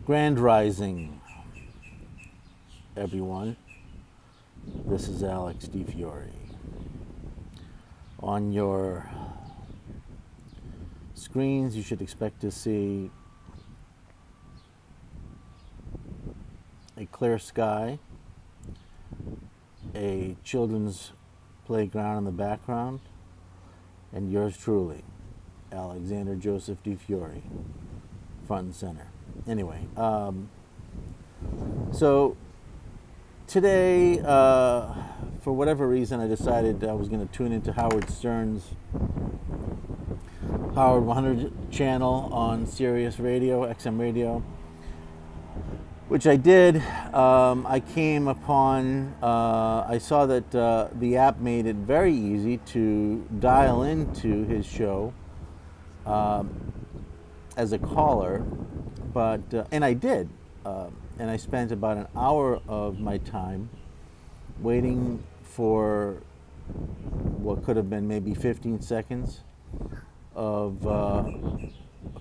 Grand Rising, everyone. This is Alex DeFiore. On your screens, you should expect to see a clear sky, a children's playground in the background, and yours truly, Alexander Joseph DeFiore, front and center. Anyway, so today, for whatever reason, I decided I was going to tune into Howard Stern's Howard 100 channel on Sirius Radio, XM Radio, which I did. I came upon, I saw that the app made it very easy to dial into his show as a caller, but and I did, and I spent about an hour of my time waiting for what could have been maybe 15 seconds of a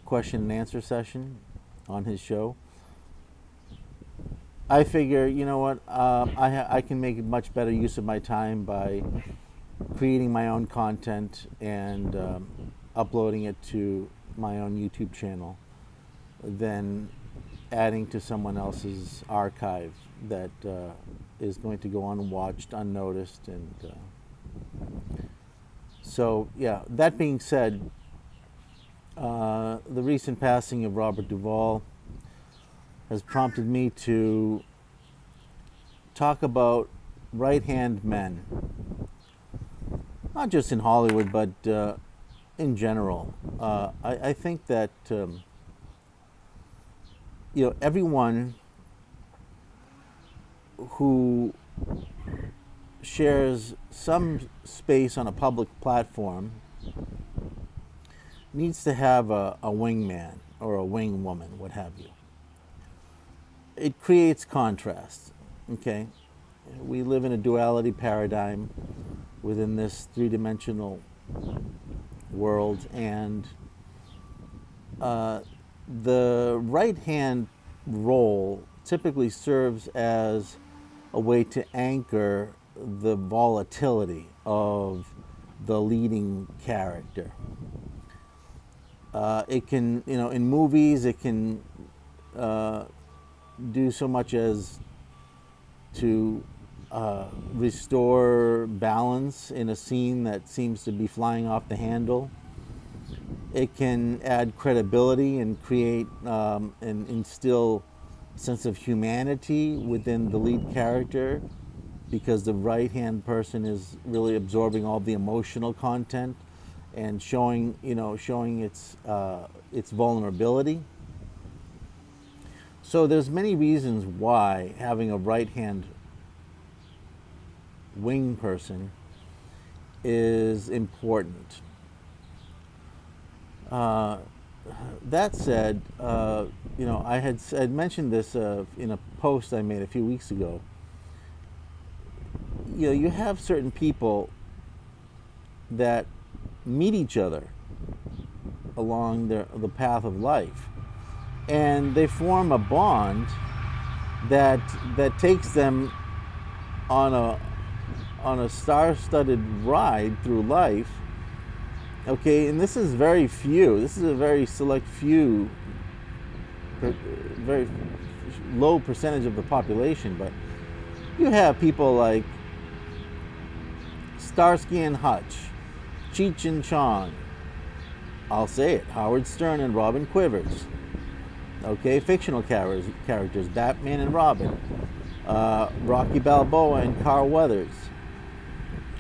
question and answer session on his show. I figure, you know what, I can make much better use of my time by creating my own content and uploading it to my own YouTube channel than adding to someone else's archive that is going to go unwatched, unnoticed. And so, yeah, that being said, the recent passing of Robert Duvall has prompted me to talk about right-hand men, not just in Hollywood, but in general. I think that everyone who shares some space on a public platform needs to have a wingman or a wingwoman, what have you. It creates contrast, okay? We live in a duality paradigm within this three-dimensional world, and the right-hand role typically serves as a way to anchor the volatility of the leading character. It can, in movies, it can do so much as to restore balance in a scene that seems to be flying off the handle. It can add credibility and create and instill a sense of humanity within the lead character, because the right-hand person is really absorbing all the emotional content and showing its vulnerability. So there's many reasons why having a right-hand wing person is important. That said, I had mentioned this in a post I made a few weeks ago. You have certain people that meet each other along the path of life, and they form a bond that takes them on a star-studded ride through life. Okay, and this is very few. This is a very select few, very low percentage of the population. But you have people like Starsky and Hutch, Cheech and Chong. I'll say it: Howard Stern and Robin Quivers. Okay, fictional characters: Batman and Robin, Rocky Balboa and Carl Weathers.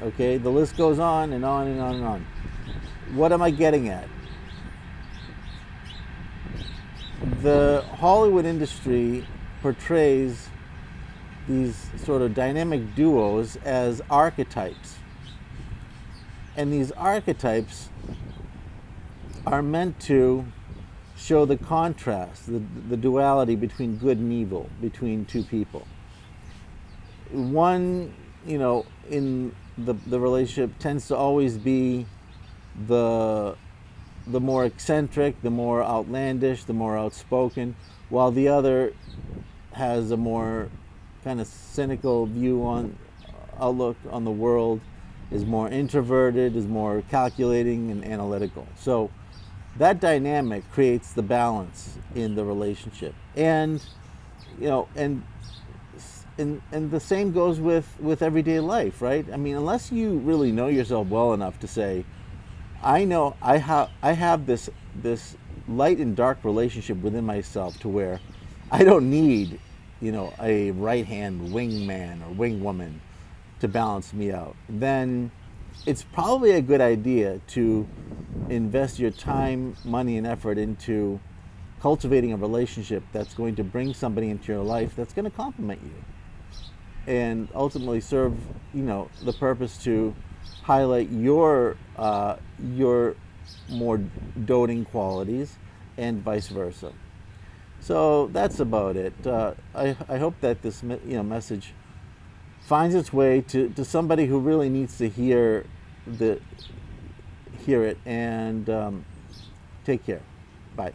Okay, the list goes on and on and on and on. What am I getting at? The Hollywood industry portrays these sort of dynamic duos as archetypes. And these archetypes are meant to show the contrast, the duality between good and evil, between two people. One, in the relationship tends to always be the the more eccentric, the more outlandish, the more outspoken, while the other has a more kind of cynical view on outlook on the world, is more introverted, is more calculating and analytical. So that dynamic creates the balance in the relationship. And and the same goes with everyday life, right? I mean, unless you really know yourself well enough to say, I know I have this light and dark relationship within myself to where I don't need, a right hand wingman or wingwoman to balance me out, then it's probably a good idea to invest your time, money, and effort into cultivating a relationship that's going to bring somebody into your life that's going to complement you and ultimately serve, the purpose to highlight your more doting qualities and vice versa. So that's about it. I hope that this message finds its way to somebody who really needs to hear it. And take care. Bye.